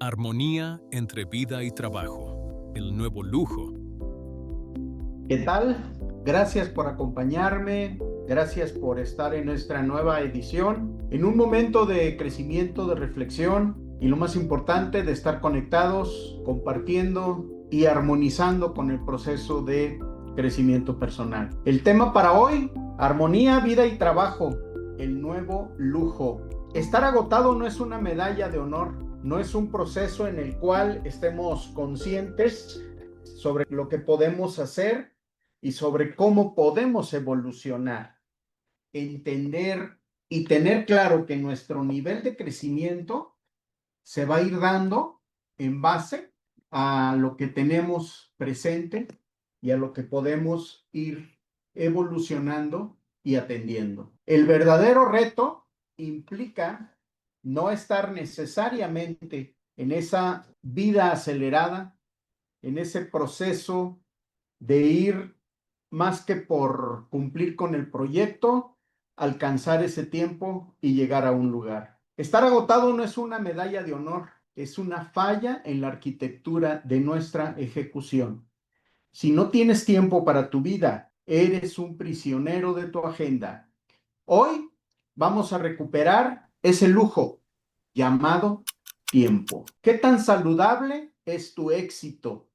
Armonía entre vida y trabajo, el nuevo lujo. ¿Qué tal? Gracias por acompañarme, gracias por estar en nuestra nueva edición, en un momento de crecimiento, de reflexión y lo más importante, de estar conectados, compartiendo y armonizando con el proceso de crecimiento personal. El tema para hoy, armonía, vida y trabajo, el nuevo lujo. Estar agotado no es una medalla de honor, no es un proceso en el cual estemos conscientes sobre lo que podemos hacer y sobre cómo podemos evolucionar, entender y tener claro que nuestro nivel de crecimiento se va a ir dando en base a lo que tenemos presente y a lo que podemos ir evolucionando y atendiendo. El verdadero reto implica no estar necesariamente en esa vida acelerada, en ese proceso de ir más que por cumplir con el proyecto, alcanzar ese tiempo y llegar a un lugar. Estar agotado no es una medalla de honor, es una falla en la arquitectura de nuestra ejecución. Si no tienes tiempo para tu vida, eres un prisionero de tu agenda. Hoy vamos a recuperar ese lujo llamado tiempo. ¿Qué tan saludable es tu éxito?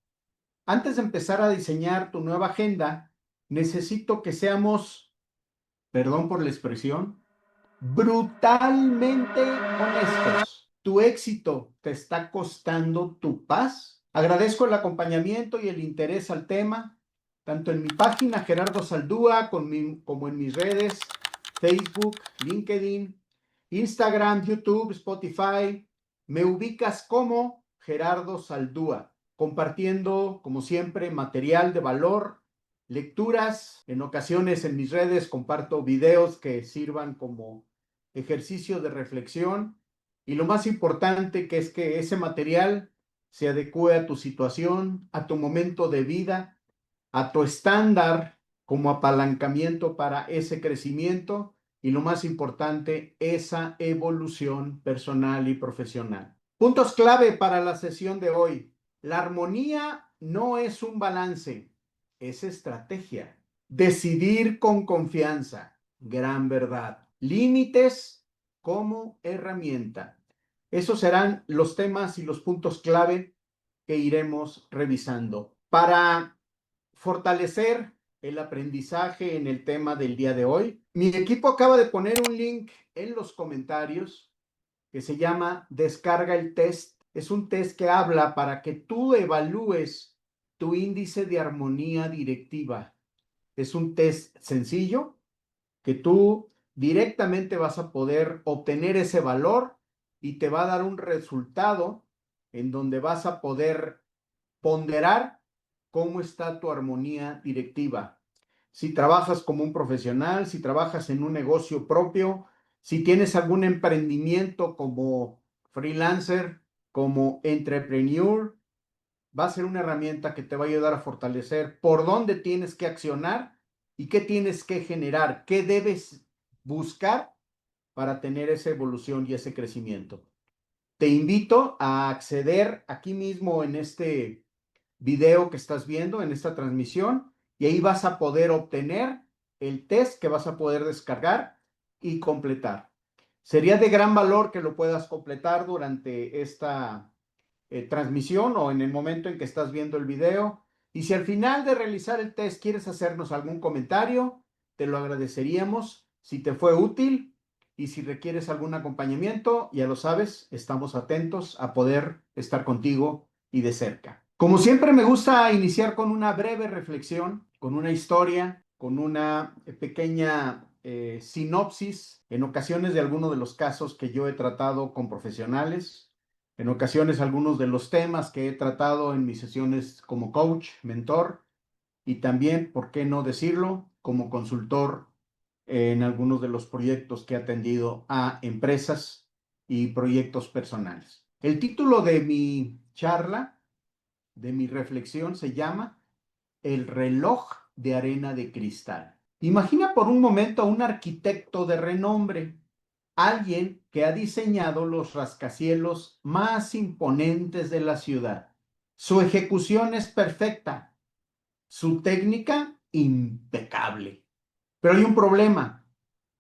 Antes de empezar a diseñar tu nueva agenda, necesito que seamos, perdón por la expresión, brutalmente honestos. ¿Tu éxito te está costando tu paz? Agradezco el acompañamiento y el interés al tema, tanto en mi página Gerardo Saldúa como en mis redes Facebook, LinkedIn, Instagram, YouTube, Spotify. Me ubicas como Gerardo Saldúa, compartiendo, como siempre, material de valor, lecturas. En ocasiones en mis redes comparto videos que sirvan como ejercicio de reflexión y lo más importante que es que ese material se adecue a tu situación, a tu momento de vida, a tu estándar como apalancamiento para ese crecimiento y lo más importante, esa evolución personal y profesional. Puntos clave para la sesión de hoy. La armonía no es un balance, es estrategia. Decidir con confianza, gran verdad. Límites como herramienta. Esos serán los temas y los puntos clave que iremos revisando. Para fortalecer el aprendizaje en el tema del día de hoy, mi equipo acaba de poner un link en los comentarios que se llama Descarga el test. Es un test que habla para que tú evalúes tu índice de armonía directiva. Es un test sencillo que tú directamente vas a poder obtener ese valor y te va a dar un resultado en donde vas a poder ponderar cómo está tu armonía directiva. Si trabajas como un profesional, si trabajas en un negocio propio, si tienes algún emprendimiento como freelancer, como entrepreneur, va a ser una herramienta que te va a ayudar a fortalecer por dónde tienes que accionar y qué tienes que generar, qué debes buscar para tener esa evolución y ese crecimiento. Te invito a acceder aquí mismo en este video que estás viendo, en esta transmisión, y ahí vas a poder obtener el test que vas a poder descargar y completar. Sería de gran valor que lo puedas completar durante esta transmisión o en el momento en que estás viendo el video. Y si al final de realizar el test quieres hacernos algún comentario, te lo agradeceríamos. Si te fue útil y si requieres algún acompañamiento, ya lo sabes, estamos atentos a poder estar contigo y de cerca. Como siempre, me gusta iniciar con una breve reflexión, con una historia, con una pequeña sinopsis, en ocasiones de algunos de los casos que yo he tratado con profesionales, en ocasiones algunos de los temas que he tratado en mis sesiones como coach, mentor y también, ¿por qué no decirlo?, como consultor en algunos de los proyectos que he atendido a empresas y proyectos personales. El título de mi charla, de mi reflexión, se llama El reloj de arena de cristal. Imagina por un momento a un arquitecto de renombre alguien que ha diseñado los rascacielos más imponentes de la ciudad. Su ejecución es perfecta, su técnica impecable. Pero hay un problema,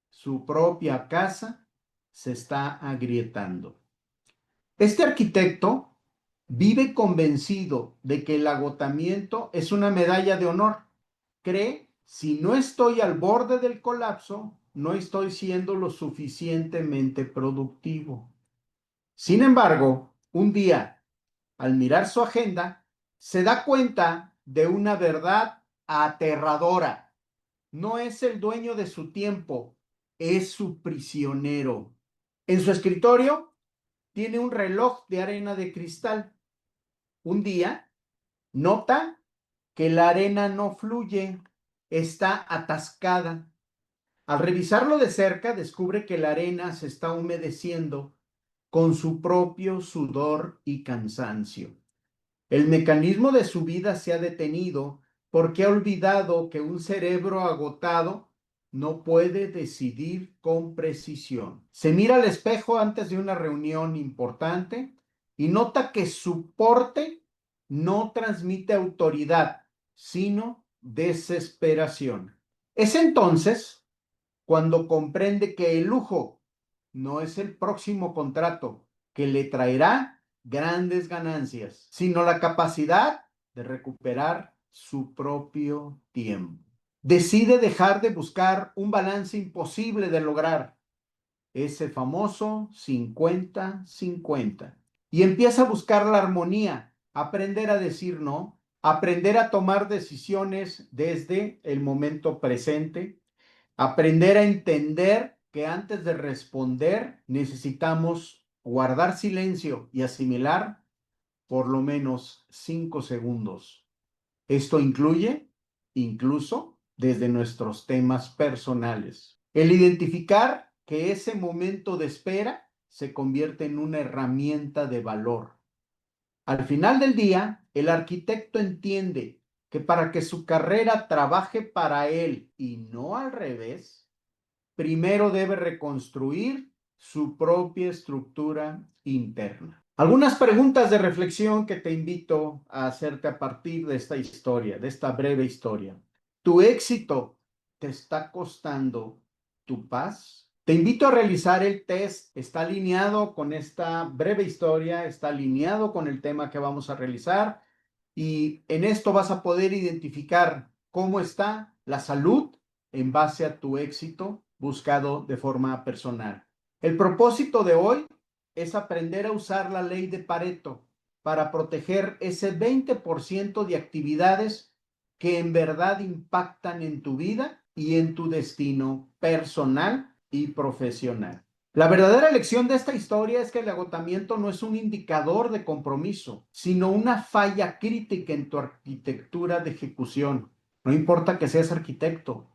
su propia casa se está agrietando. Este arquitecto vive convencido de que el agotamiento es una medalla de honor. Cree, si no estoy al borde del colapso, no estoy siendo lo suficientemente productivo. Sin embargo, un día, al mirar su agenda, se da cuenta de una verdad aterradora. No es el dueño de su tiempo, es su prisionero. En su escritorio tiene un reloj de arena de cristal. Un día, nota que la arena no fluye, está atascada. Al revisarlo de cerca, descubre que la arena se está humedeciendo con su propio sudor y cansancio. El mecanismo de su vida se ha detenido porque ha olvidado que un cerebro agotado no puede decidir con precisión. Se mira al espejo antes de una reunión importante y nota que su porte no transmite autoridad, sino desesperación. Es entonces cuando comprende que el lujo no es el próximo contrato que le traerá grandes ganancias, sino la capacidad de recuperar su propio tiempo. Decide dejar de buscar un balance imposible de lograr, ese famoso 50-50, y empieza a buscar la armonía, aprender a decir no, aprender a tomar decisiones desde el momento presente, aprender a entender que antes de responder necesitamos guardar silencio y asimilar por lo menos 5 segundos. Esto incluye incluso desde nuestros temas personales. El identificar que ese momento de espera se convierte en una herramienta de valor. Al final del día, el arquitecto entiende que para que su carrera trabaje para él y no al revés, primero debe reconstruir su propia estructura interna. Algunas preguntas de reflexión que te invito a hacerte a partir de esta historia, de esta breve historia. ¿Tu éxito te está costando tu paz? Te invito a realizar el test. Está alineado con esta breve historia, está alineado con el tema que vamos a realizar y en esto vas a poder identificar cómo está la salud en base a tu éxito buscado de forma personal. El propósito de hoy es aprender a usar la ley de Pareto para proteger ese 20% de actividades que en verdad impactan en tu vida y en tu destino personal y profesional. La verdadera lección de esta historia es que el agotamiento no es un indicador de compromiso, sino una falla crítica en tu arquitectura de ejecución. No importa que seas arquitecto,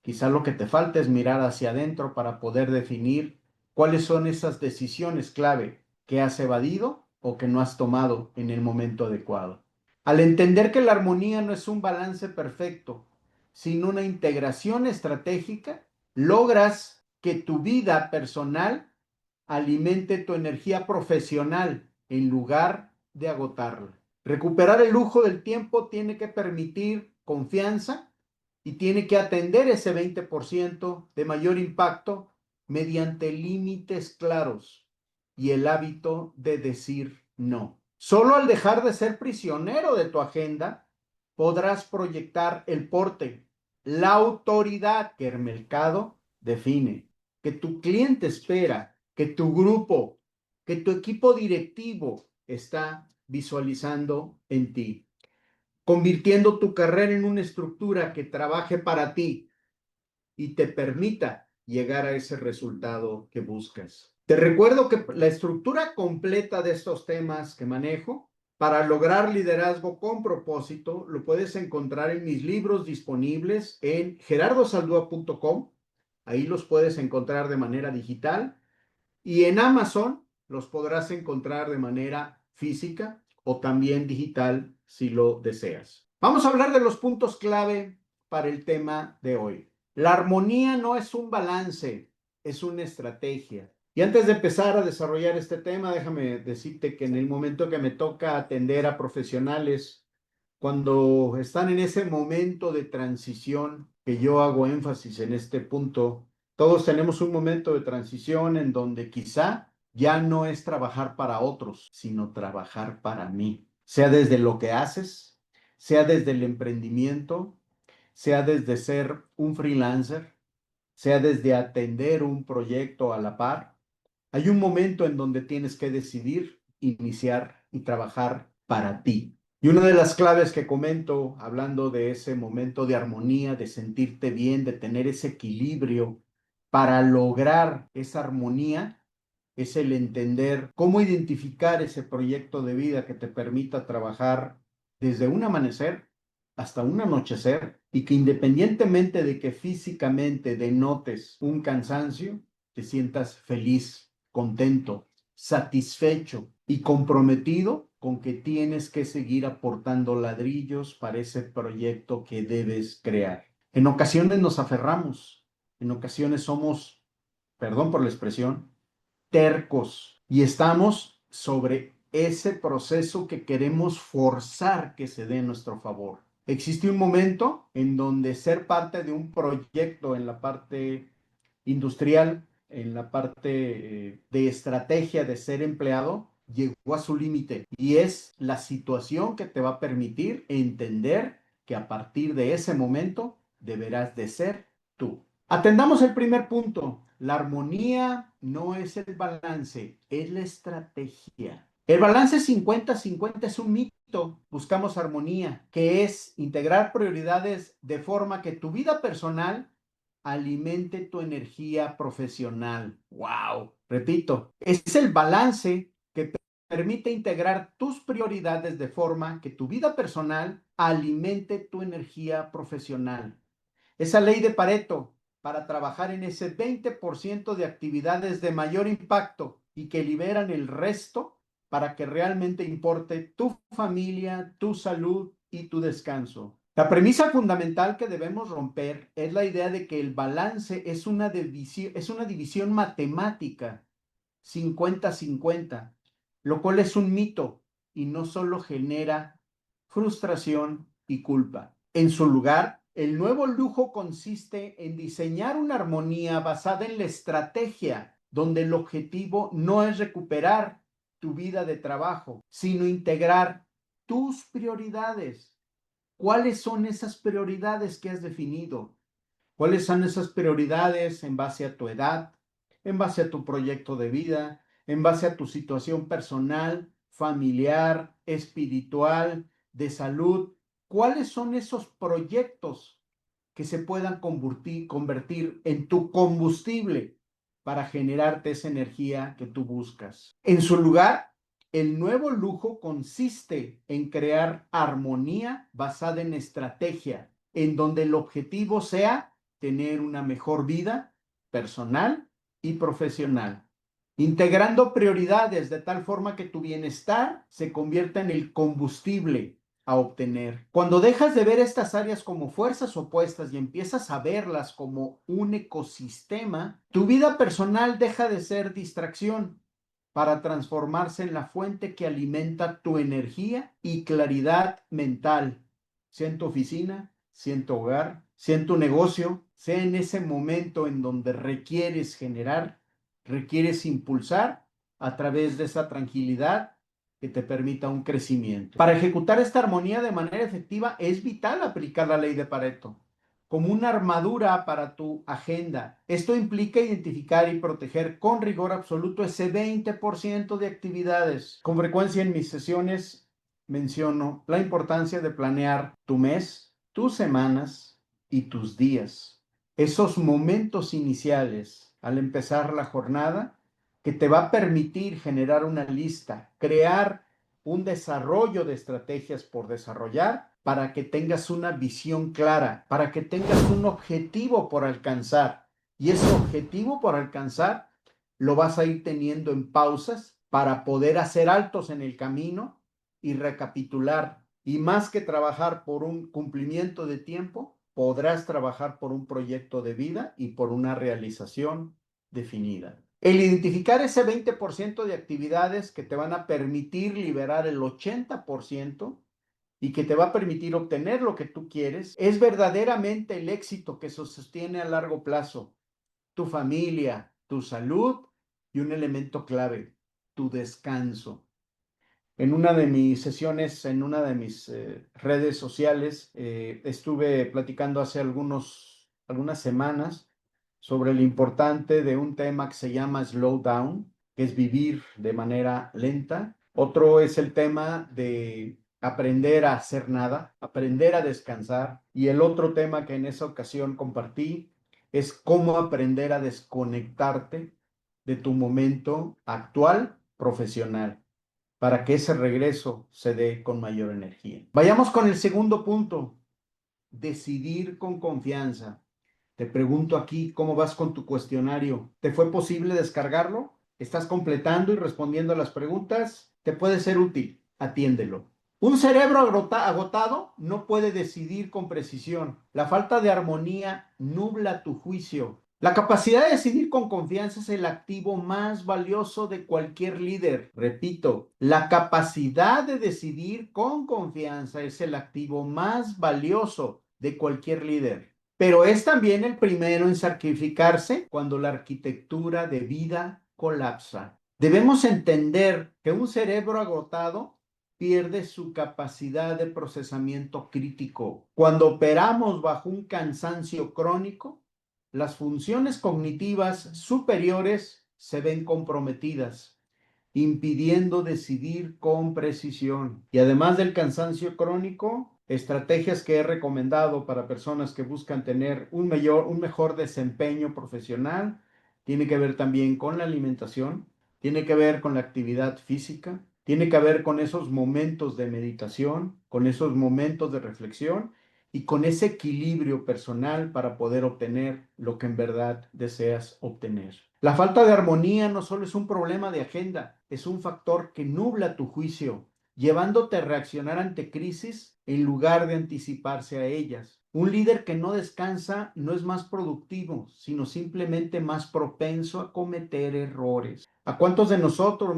quizá lo que te falta es mirar hacia adentro para poder definir cuáles son esas decisiones clave que has evadido o que no has tomado en el momento adecuado. Al entender que la armonía no es un balance perfecto, sino una integración estratégica, logras que tu vida personal alimente tu energía profesional en lugar de agotarla. Recuperar el lujo del tiempo tiene que permitir confianza y tiene que atender ese 20% de mayor impacto mediante límites claros y el hábito de decir no. Solo al dejar de ser prisionero de tu agenda podrás proyectar el porte, la autoridad que el mercado define, que tu cliente espera, que tu grupo, que tu equipo directivo está visualizando en ti, convirtiendo tu carrera en una estructura que trabaje para ti y te permita llegar a ese resultado que buscas. Te recuerdo que la estructura completa de estos temas que manejo para lograr liderazgo con propósito lo puedes encontrar en mis libros disponibles en gerardosaldua.com. Ahí los puedes encontrar de manera digital y en Amazon los podrás encontrar de manera física o también digital si lo deseas. Vamos a hablar de los puntos clave para el tema de hoy. La armonía no es un balance, es una estrategia. Y antes de empezar a desarrollar este tema, déjame decirte que en el momento que me toca atender a profesionales, cuando están en ese momento de transición, que yo hago énfasis en este punto, todos tenemos un momento de transición en donde quizá ya no es trabajar para otros, sino trabajar para mí, sea desde lo que haces, sea desde el emprendimiento, sea desde ser un freelancer, sea desde atender un proyecto a la par. Hay un momento en donde tienes que decidir, iniciar y trabajar para ti. Y una de las claves que comento, hablando de ese momento de armonía, de sentirte bien, de tener ese equilibrio para lograr esa armonía, es el entender cómo identificar ese proyecto de vida que te permita trabajar desde un amanecer hasta un anochecer y que independientemente de que físicamente denotes un cansancio, te sientas feliz, contento, satisfecho y comprometido con que tienes que seguir aportando ladrillos para ese proyecto que debes crear. En ocasiones nos aferramos, en ocasiones somos, perdón por la expresión, tercos y estamos sobre ese proceso que queremos forzar que se dé en nuestro favor. Existe un momento en donde ser parte de un proyecto en la parte industrial, en la parte de estrategia de ser empleado, llegó a su límite y es la situación que te va a permitir entender que a partir de ese momento deberás de ser tú. Atendamos el primer punto. La armonía no es el balance, es la estrategia. El balance 50-50 es un mito. Buscamos armonía, que es integrar prioridades de forma que tu vida personal alimente tu energía profesional. ¡Wow! Repito, es el balance que permite integrar tus prioridades de forma que tu vida personal alimente tu energía profesional. Esa ley de Pareto para trabajar en ese 20% de actividades de mayor impacto y que liberan el resto para que realmente importe tu familia, tu salud y tu descanso. La premisa fundamental que debemos romper es la idea de que el balance es una división matemática 50-50, lo cual es un mito y no solo genera frustración y culpa. En su lugar, el nuevo lujo consiste en diseñar una armonía basada en la estrategia, donde el objetivo no es recuperar tu vida de trabajo, sino integrar tus prioridades. ¿Cuáles son esas prioridades que has definido? ¿Cuáles son esas prioridades en base a tu edad, en base a tu proyecto de vida, en base a tu situación personal, familiar, espiritual, de salud? ¿Cuáles son esos proyectos que se puedan convertir en tu combustible para generarte esa energía que tú buscas? En su lugar, el nuevo lujo consiste en crear armonía basada en estrategia, en donde el objetivo sea tener una mejor vida personal y profesional, integrando prioridades de tal forma que tu bienestar se convierta en el combustible a obtener. Cuando dejas de ver estas áreas como fuerzas opuestas y empiezas a verlas como un ecosistema, tu vida personal deja de ser distracción para transformarse en la fuente que alimenta tu energía y claridad mental, sea en tu oficina, sea en tu hogar, sea en tu negocio, sea en ese momento en donde requieres generar, requieres impulsar a través de esa tranquilidad que te permita un crecimiento. Para ejecutar esta armonía de manera efectiva es vital aplicar la ley de Pareto como una armadura para tu agenda. Esto implica identificar y proteger con rigor absoluto ese 20% de actividades. Con frecuencia en mis sesiones menciono la importancia de planear tu mes, tus semanas y tus días. Esos momentos iniciales al empezar la jornada que te va a permitir generar una lista, crear un desarrollo de estrategias por desarrollar para que tengas una visión clara, para que tengas un objetivo por alcanzar. Y ese objetivo por alcanzar lo vas a ir teniendo en pausas para poder hacer altos en el camino y recapitular. Y más que trabajar por un cumplimiento de tiempo, podrás trabajar por un proyecto de vida y por una realización definida. El identificar ese 20% de actividades que te van a permitir liberar el 80% y que te va a permitir obtener lo que tú quieres, es verdaderamente el éxito que se sostiene a largo plazo. Tu familia, tu salud y un elemento clave, tu descanso. En una de mis sesiones, en una de mis redes sociales, estuve platicando hace algunas semanas sobre lo importante de un tema que se llama slow down, que es vivir de manera lenta. Otro es el tema de aprender a hacer nada, aprender a descansar. Y el otro tema que en esa ocasión compartí es cómo aprender a desconectarte de tu momento actual profesional para que ese regreso se dé con mayor energía. Vayamos con el segundo punto, decidir con confianza. Te pregunto aquí, ¿cómo vas con tu cuestionario? ¿Te fue posible descargarlo? ¿Estás completando y respondiendo a las preguntas? Te puede ser útil, atiéndelo. Un cerebro agotado no puede decidir con precisión. La falta de armonía nubla tu juicio. La capacidad de decidir con confianza es el activo más valioso de cualquier líder. Repito, la capacidad de decidir con confianza es el activo más valioso de cualquier líder. Pero es también el primero en sacrificarse cuando la arquitectura de vida colapsa. Debemos entender que un cerebro agotado pierde su capacidad de procesamiento crítico. Cuando operamos bajo un cansancio crónico, las funciones cognitivas superiores se ven comprometidas, impidiendo decidir con precisión. Y además del cansancio crónico, estrategias que he recomendado para personas que buscan tener un mejor desempeño profesional, tiene que ver también con la alimentación, tiene que ver con la actividad física, tiene que ver con esos momentos de meditación, con esos momentos de reflexión y con ese equilibrio personal para poder obtener lo que en verdad deseas obtener. La falta de armonía no solo es un problema de agenda, es un factor que nubla tu juicio, llevándote a reaccionar ante crisis en lugar de anticiparse a ellas. Un líder que no descansa no es más productivo, sino simplemente más propenso a cometer errores. ¿A cuántos de nosotros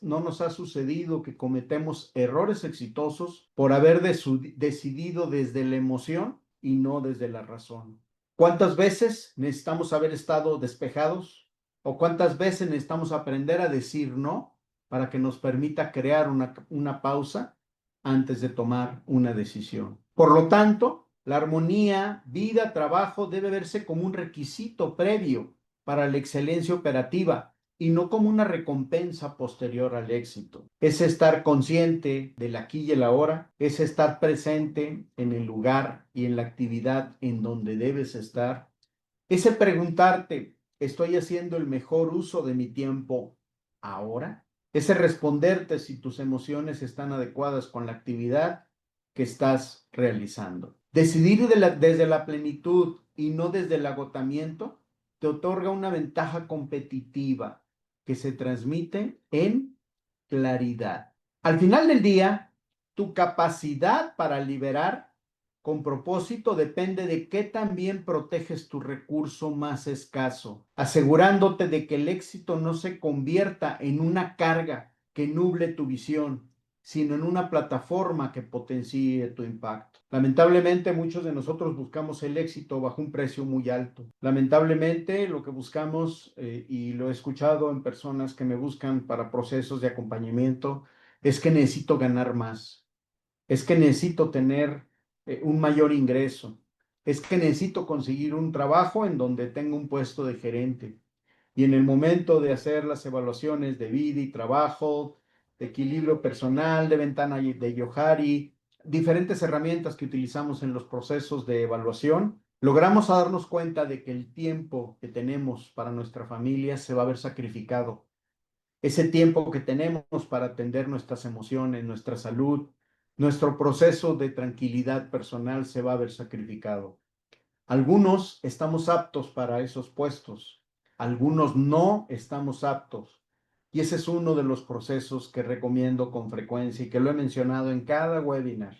no nos ha sucedido que cometemos errores exitosos por haber decidido desde la emoción y no desde la razón? ¿Cuántas veces necesitamos haber estado despejados? ¿O cuántas veces necesitamos aprender a decir no para que nos permita crear una pausa antes de tomar una decisión? Por lo tanto, la armonía, vida, trabajo debe verse como un requisito previo para la excelencia operativa y no como una recompensa posterior al éxito. Es estar consciente del aquí y el ahora, es estar presente en el lugar y en la actividad en donde debes estar. Es el preguntarte, ¿estoy haciendo el mejor uso de mi tiempo ahora? Es el responderte si tus emociones están adecuadas con la actividad que estás realizando. Decidir desde la plenitud y no desde el agotamiento te otorga una ventaja competitiva que se transmite en claridad. Al final del día, tu capacidad para liberar con propósito depende de qué tan bien proteges tu recurso más escaso, asegurándote de que el éxito no se convierta en una carga que nuble tu visión, sino en una plataforma que potencie tu impacto. Lamentablemente, muchos de nosotros buscamos el éxito bajo un precio muy alto. Lamentablemente, lo que buscamos, y lo he escuchado en personas que me buscan para procesos de acompañamiento, es que necesito ganar más, es que necesito tener un mayor ingreso, es que necesito conseguir un trabajo en donde tenga un puesto de gerente. Y en el momento de hacer las evaluaciones de vida y trabajo, de equilibrio personal, de ventana de Yohari, diferentes herramientas que utilizamos en los procesos de evaluación, logramos darnos cuenta de que el tiempo que tenemos para nuestra familia se va a ver sacrificado. Ese tiempo que tenemos para atender nuestras emociones, nuestra salud, nuestro proceso de tranquilidad personal se va a ver sacrificado. Algunos estamos aptos para esos puestos, algunos no estamos aptos. Y ese es uno de los procesos que recomiendo con frecuencia y que lo he mencionado en cada webinar.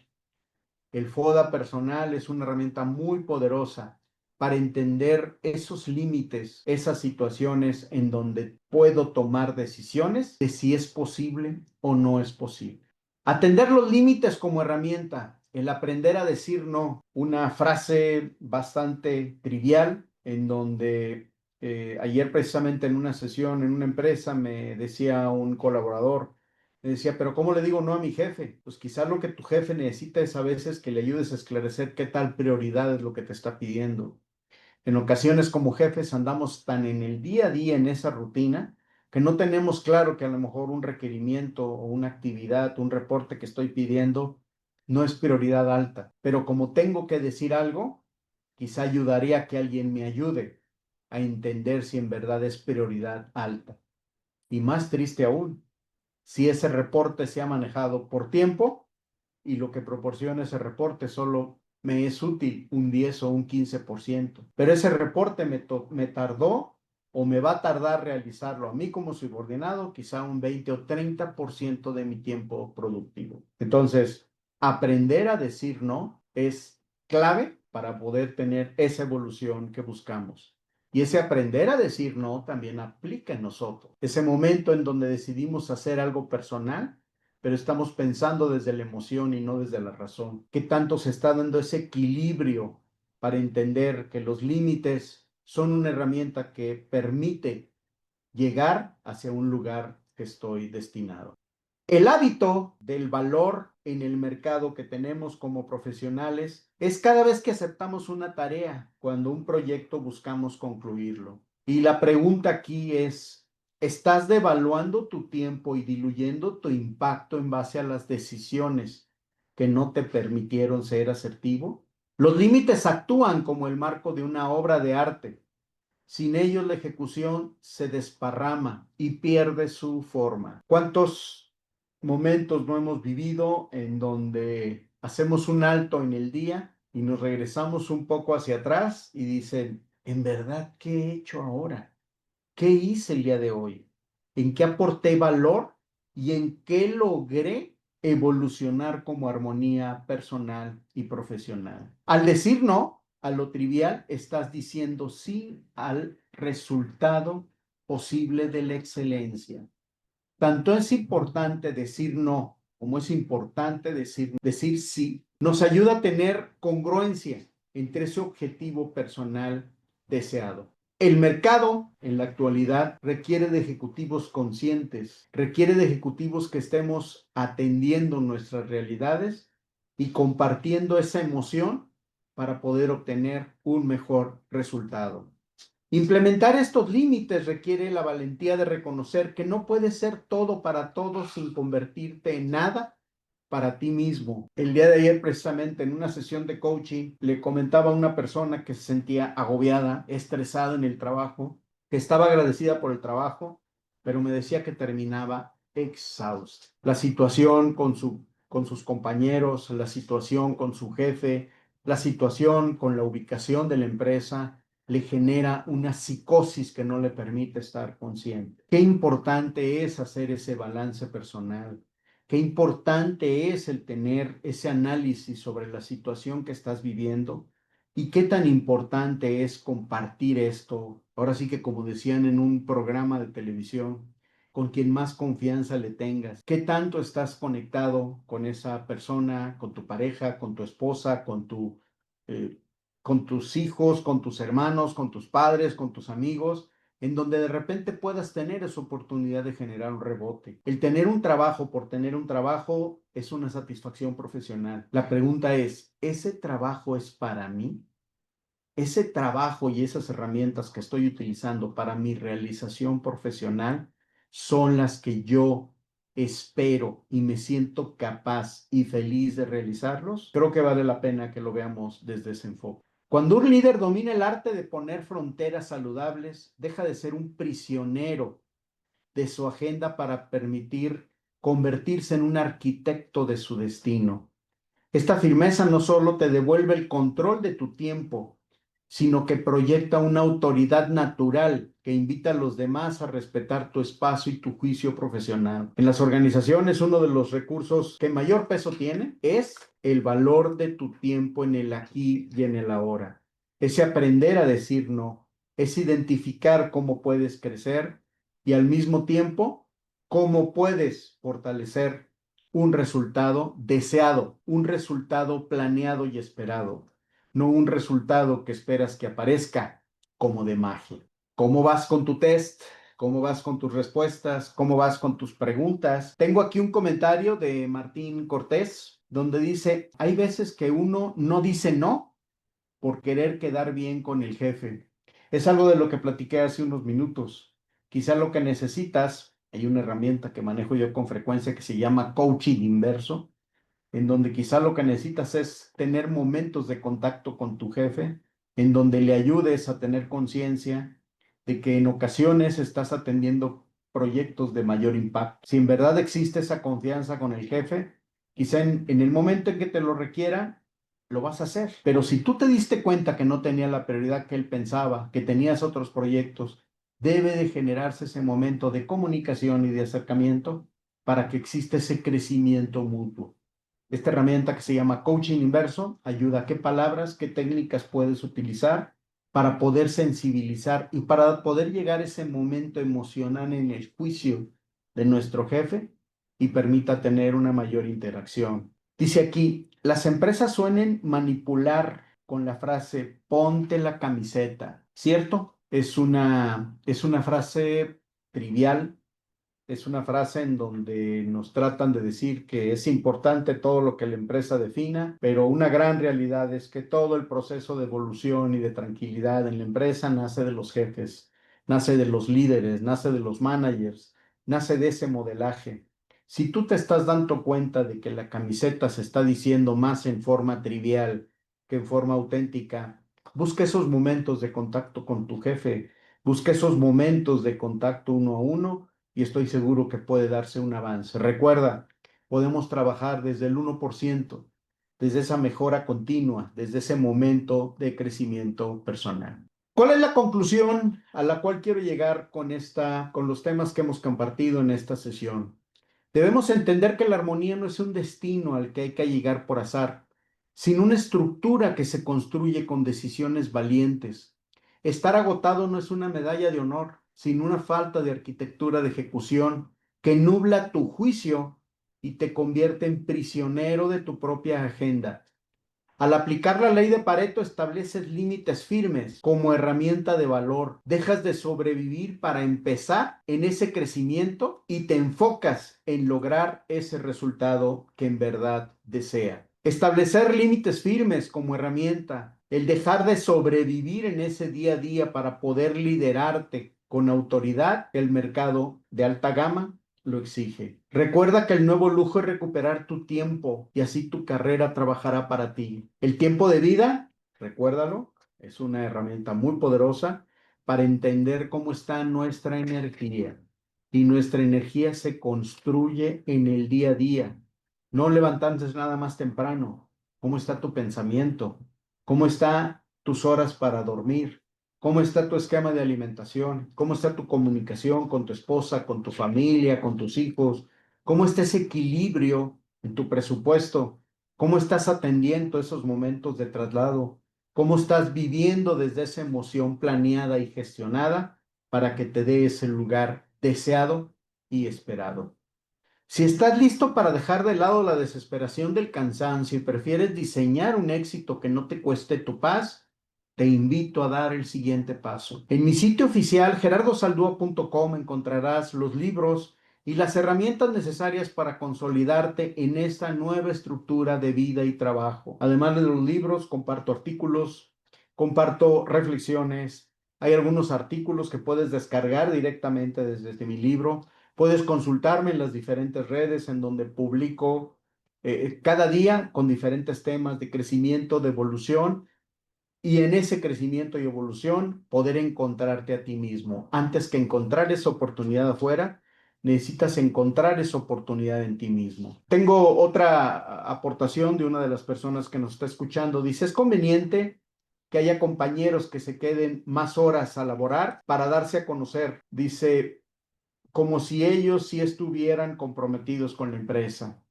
El FODA personal es una herramienta muy poderosa para entender esos límites, esas situaciones en donde puedo tomar decisiones de si es posible o no es posible. Atender los límites como herramienta, el aprender a decir no, una frase bastante trivial en donde ayer precisamente en una sesión en una empresa me decía un colaborador, me decía, pero ¿cómo le digo no a mi jefe? Pues quizás lo que tu jefe necesita es a veces que le ayudes a esclarecer qué tal prioridad es lo que te está pidiendo. En ocasiones como jefes andamos tan en el día a día en esa rutina que no tenemos claro que a lo mejor un requerimiento o una actividad, un reporte que estoy pidiendo no es prioridad alta. Pero como tengo que decir algo, quizá ayudaría a que alguien me ayude a entender si en verdad es prioridad alta. Y más triste aún, si ese reporte se ha manejado por tiempo y lo que proporciona ese reporte solo me es útil un 10 o un 15%. Pero ese reporte me tardó o me va a tardar realizarlo a mí como subordinado quizá un 20 o 30% de mi tiempo productivo. Entonces, aprender a decir no es clave para poder tener esa evolución que buscamos. Y ese aprender a decir no también aplica en nosotros. Ese momento en donde decidimos hacer algo personal, pero estamos pensando desde la emoción y no desde la razón. ¿Qué tanto se está dando ese equilibrio para entender que los límites son una herramienta que permite llegar hacia un lugar que estoy destinado? El hábito del valor en el mercado que tenemos como profesionales es cada vez que aceptamos una tarea, cuando un proyecto buscamos concluirlo. Y la pregunta aquí es, ¿estás devaluando tu tiempo y diluyendo tu impacto en base a las decisiones que no te permitieron ser asertivo? Los límites actúan como el marco de una obra de arte. Sin ellos la ejecución se desparrama y pierde su forma. ¿Cuántos momentos no hemos vivido en donde hacemos un alto en el día y nos regresamos un poco hacia atrás y dicen, en verdad, ¿qué he hecho ahora? ¿Qué hice el día de hoy? ¿En qué aporté valor y en qué logré evolucionar como armonía personal y profesional? Al decir no a lo trivial, estás diciendo sí al resultado posible de la excelencia. Tanto es importante decir no como es importante decir sí. Nos ayuda a tener congruencia entre ese objetivo personal deseado. El mercado en la actualidad requiere de ejecutivos conscientes, requiere de ejecutivos que estemos atendiendo nuestras realidades y compartiendo esa emoción para poder obtener un mejor resultado. Implementar estos límites requiere la valentía de reconocer que no puedes ser todo para todos sin convertirte en nada para ti mismo. El día de ayer, precisamente en una sesión de coaching, le comentaba a una persona que se sentía agobiada, estresada en el trabajo, que estaba agradecida por el trabajo, pero me decía que terminaba exhausta. La situación con sus compañeros, la situación con su jefe, la situación con la ubicación de la empresa, le genera una psicosis que no le permite estar consciente. Qué importante es hacer ese balance personal. Qué importante es el tener ese análisis sobre la situación que estás viviendo y qué tan importante es compartir esto. Ahora sí que como decían en un programa de televisión, con quien más confianza le tengas. ¿Qué tanto estás conectado con esa persona, con tu pareja, con tu esposa, con tus hijos, con tus hermanos, con tus padres, con tus amigos, en donde de repente puedas tener esa oportunidad de generar un rebote? El tener un trabajo por tener un trabajo es una satisfacción profesional. La pregunta es, ¿ese trabajo es para mí? ¿Ese trabajo y esas herramientas que estoy utilizando para mi realización profesional son las que yo espero y me siento capaz y feliz de realizarlos? Creo que vale la pena que lo veamos desde ese enfoque. Cuando un líder domina el arte de poner fronteras saludables, deja de ser un prisionero de su agenda para permitir convertirse en un arquitecto de su destino. Esta firmeza no solo te devuelve el control de tu tiempo, sino que proyecta una autoridad natural que invita a los demás a respetar tu espacio y tu juicio profesional. En las organizaciones, uno de los recursos que mayor peso tiene es el valor de tu tiempo en el aquí y en el ahora. ese aprender a decir no, es identificar cómo puedes crecer y al mismo tiempo cómo puedes fortalecer un resultado deseado, un resultado planeado y esperado, no un resultado que esperas que aparezca como de magia. ¿Cómo vas con tu test? ¿Cómo vas con tus respuestas? ¿Cómo vas con tus preguntas? Tengo aquí un comentario de Martín Cortés donde dice, hay veces que uno no dice no por querer quedar bien con el jefe. Es algo de lo que platiqué hace unos minutos. Quizá lo que necesitas, hay una herramienta que manejo yo con frecuencia que se llama coaching inverso, en donde quizá lo que necesitas es tener momentos de contacto con tu jefe, en donde le ayudes a tener conciencia de que en ocasiones estás atendiendo proyectos de mayor impacto. Si en verdad existe esa confianza con el jefe, quizá en el momento en que te lo requiera, lo vas a hacer. Pero si tú te diste cuenta que no tenía la prioridad que él pensaba, que tenías otros proyectos, debe de generarse ese momento de comunicación y de acercamiento para que exista ese crecimiento mutuo. Esta herramienta que se llama coaching inverso ayuda a qué palabras, qué técnicas puedes utilizar para poder sensibilizar y para poder llegar a ese momento emocional en el juicio de nuestro jefe y permita tener una mayor interacción. Dice aquí, las empresas suelen manipular con la frase ponte la camiseta, ¿cierto? Es una frase trivial, es una frase en donde nos tratan de decir que es importante todo lo que la empresa defina, pero una gran realidad es que todo el proceso de evolución y de tranquilidad en la empresa nace de los jefes, nace de los líderes, nace de los managers, nace de ese modelaje. Si tú te estás dando cuenta de que la camiseta se está diciendo más en forma trivial que en forma auténtica, busca esos momentos de contacto con tu jefe, busca esos momentos de contacto uno a uno y estoy seguro que puede darse un avance. Recuerda, podemos trabajar desde el 1%, desde esa mejora continua, desde ese momento de crecimiento personal. ¿Cuál es la conclusión a la cual quiero llegar con los temas que hemos compartido en esta sesión? Debemos entender que la armonía no es un destino al que hay que llegar por azar, sino una estructura que se construye con decisiones valientes. Estar agotado no es una medalla de honor, sino una falta de arquitectura de ejecución que nubla tu juicio y te convierte en prisionero de tu propia agenda. Al aplicar la ley de Pareto estableces límites firmes como herramienta de valor. Dejas de sobrevivir para empezar en ese crecimiento y te enfocas en lograr ese resultado que en verdad desea. Establecer límites firmes como herramienta. El dejar de sobrevivir en ese día a día para poder liderarte con autoridad, el mercado de alta gama lo exige. Recuerda que el nuevo lujo es recuperar tu tiempo y así tu carrera trabajará para ti. El tiempo de vida, recuérdalo, es una herramienta muy poderosa para entender cómo está nuestra energía. Y nuestra energía se construye en el día a día, no levantándose nada más temprano. ¿Cómo está tu pensamiento? ¿Cómo están tus horas para dormir? ¿Cómo está tu esquema de alimentación? ¿Cómo está tu comunicación con tu esposa, con tu familia, con tus hijos? ¿Cómo está ese equilibrio en tu presupuesto? ¿Cómo estás atendiendo esos momentos de traslado? ¿Cómo estás viviendo desde esa emoción planeada y gestionada para que te dé ese lugar deseado y esperado? Si estás listo para dejar de lado la desesperación del cansancio y prefieres diseñar un éxito que no te cueste tu paz, te invito a dar el siguiente paso. En mi sitio oficial gerardosaldúa.com encontrarás los libros y las herramientas necesarias para consolidarte en esta nueva estructura de vida y trabajo. Además de los libros, comparto artículos, comparto reflexiones. Hay algunos artículos que puedes descargar directamente desde mi libro. Puedes consultarme en las diferentes redes en donde publico cada día con diferentes temas de crecimiento, de evolución y en ese crecimiento y evolución poder encontrarte a ti mismo. Antes que encontrar esa oportunidad afuera, necesitas encontrar esa oportunidad en ti mismo. Tengo otra aportación de una de las personas que nos está escuchando. Dice, es conveniente que haya compañeros que se queden más horas a laborar para darse a conocer. Dice, como si ellos sí estuvieran comprometidos con la empresa.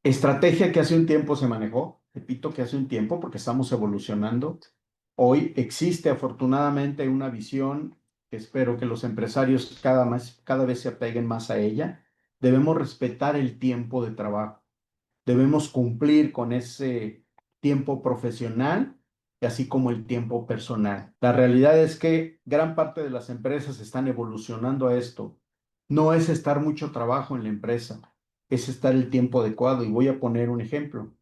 Estrategia que hace un tiempo se manejó, repito que hace un tiempo porque estamos evolucionando, Hoy existe afortunadamente una visión que espero que los empresarios cada vez se apeguen más a ella. Debemos respetar el tiempo de trabajo. Debemos cumplir con ese tiempo profesional, así como el tiempo personal. La realidad es que gran parte de las empresas están evolucionando a esto. No es estar mucho trabajo en la empresa, es estar el tiempo adecuado. Y voy a poner un ejemplo.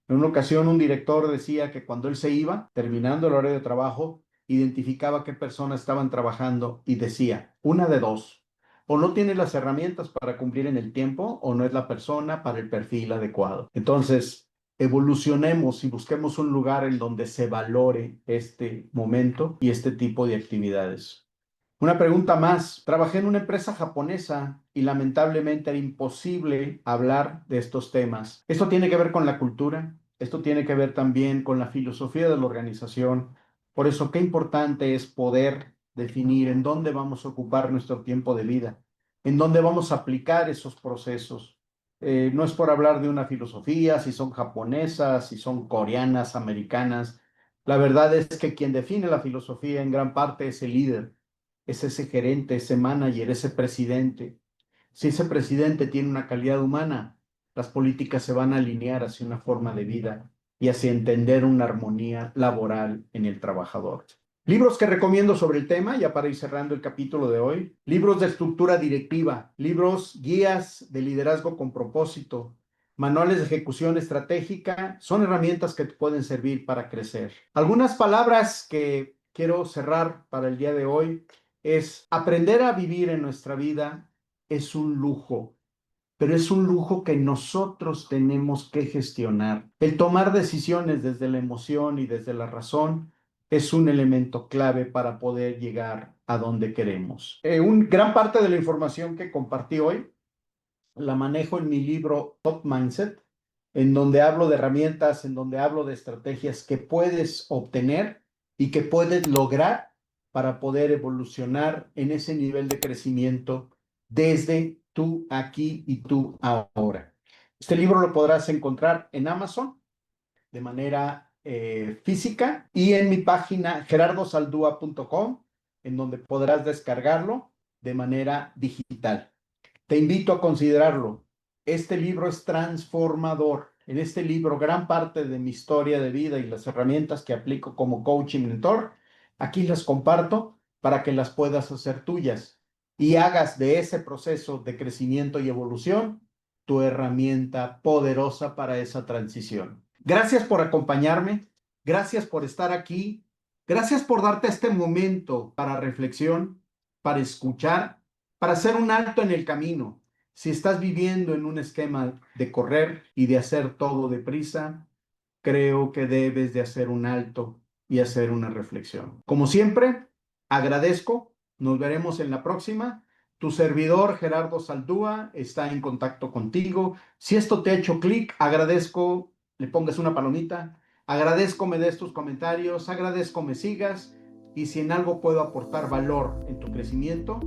En una ocasión, un director decía que cuando él se iba, terminando el horario de trabajo, identificaba qué personas estaban trabajando y decía, una de dos, o no tiene las herramientas para cumplir en el tiempo, o no es la persona para el perfil adecuado. Entonces, evolucionemos y busquemos un lugar en donde se valore este momento y este tipo de actividades. Una pregunta más. Trabajé en una empresa japonesa y lamentablemente era imposible hablar de estos temas. Esto tiene que ver con la cultura, esto tiene que ver también con la filosofía de la organización. Por eso, qué importante es poder definir en dónde vamos a ocupar nuestro tiempo de vida, en dónde vamos a aplicar esos procesos. No es por hablar de una filosofía, si son japonesas, si son coreanas, americanas. La verdad es que quien define la filosofía en gran parte es el líder, es ese gerente, ese manager, ese presidente. Si ese presidente tiene una calidad humana, las políticas se van a alinear hacia una forma de vida y hacia entender una armonía laboral en el trabajador. Libros que recomiendo sobre el tema, ya para ir cerrando el capítulo de hoy: libros de estructura directiva, libros guías de liderazgo con propósito, manuales de ejecución estratégica, son herramientas que te pueden servir para crecer. Algunas palabras que quiero cerrar para el día de hoy es: aprender a vivir en nuestra vida es un lujo, pero es un lujo que nosotros tenemos que gestionar. El tomar decisiones desde la emoción y desde la razón es un elemento clave para poder llegar a donde queremos. Gran parte de la información que compartí hoy la manejo en mi libro Top Mindset, en donde hablo de herramientas, en donde hablo de estrategias que puedes obtener y que puedes lograr para poder evolucionar en ese nivel de crecimiento desde tú aquí y tú ahora. Este libro lo podrás encontrar en Amazon de manera física y en mi página gerardosaldua.com, en donde podrás descargarlo de manera digital. Te invito a considerarlo. Este libro es transformador. En este libro, gran parte de mi historia de vida y las herramientas que aplico como coach y mentor, aquí las comparto para que las puedas hacer tuyas y hagas de ese proceso de crecimiento y evolución tu herramienta poderosa para esa transición. Gracias por acompañarme. Gracias por estar aquí. Gracias por darte este momento para reflexión, para escuchar, para hacer un alto en el camino. Si estás viviendo en un esquema de correr y de hacer todo deprisa, creo que debes de hacer un alto y hacer una reflexión. Como siempre, agradezco. Nos veremos en la próxima. Tu servidor Gerardo Saldúa está en contacto contigo. Si esto te ha hecho clic, agradezco le pongas una palomita. Agradezco me des tus comentarios. Agradezco me sigas. Y si en algo puedo aportar valor en tu crecimiento,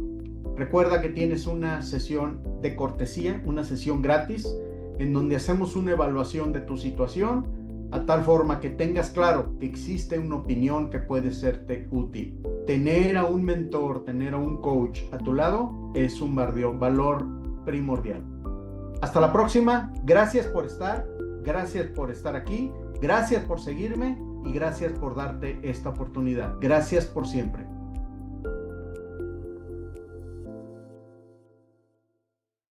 recuerda que tienes una sesión de cortesía, una sesión gratis, en donde hacemos una evaluación de tu situación, a tal forma que tengas claro que existe una opinión que puede serte útil. Tener a un mentor, tener a un coach a tu lado es un valor primordial. Hasta la próxima. Gracias por estar aquí, gracias por seguirme y gracias por darte esta oportunidad. Gracias por siempre.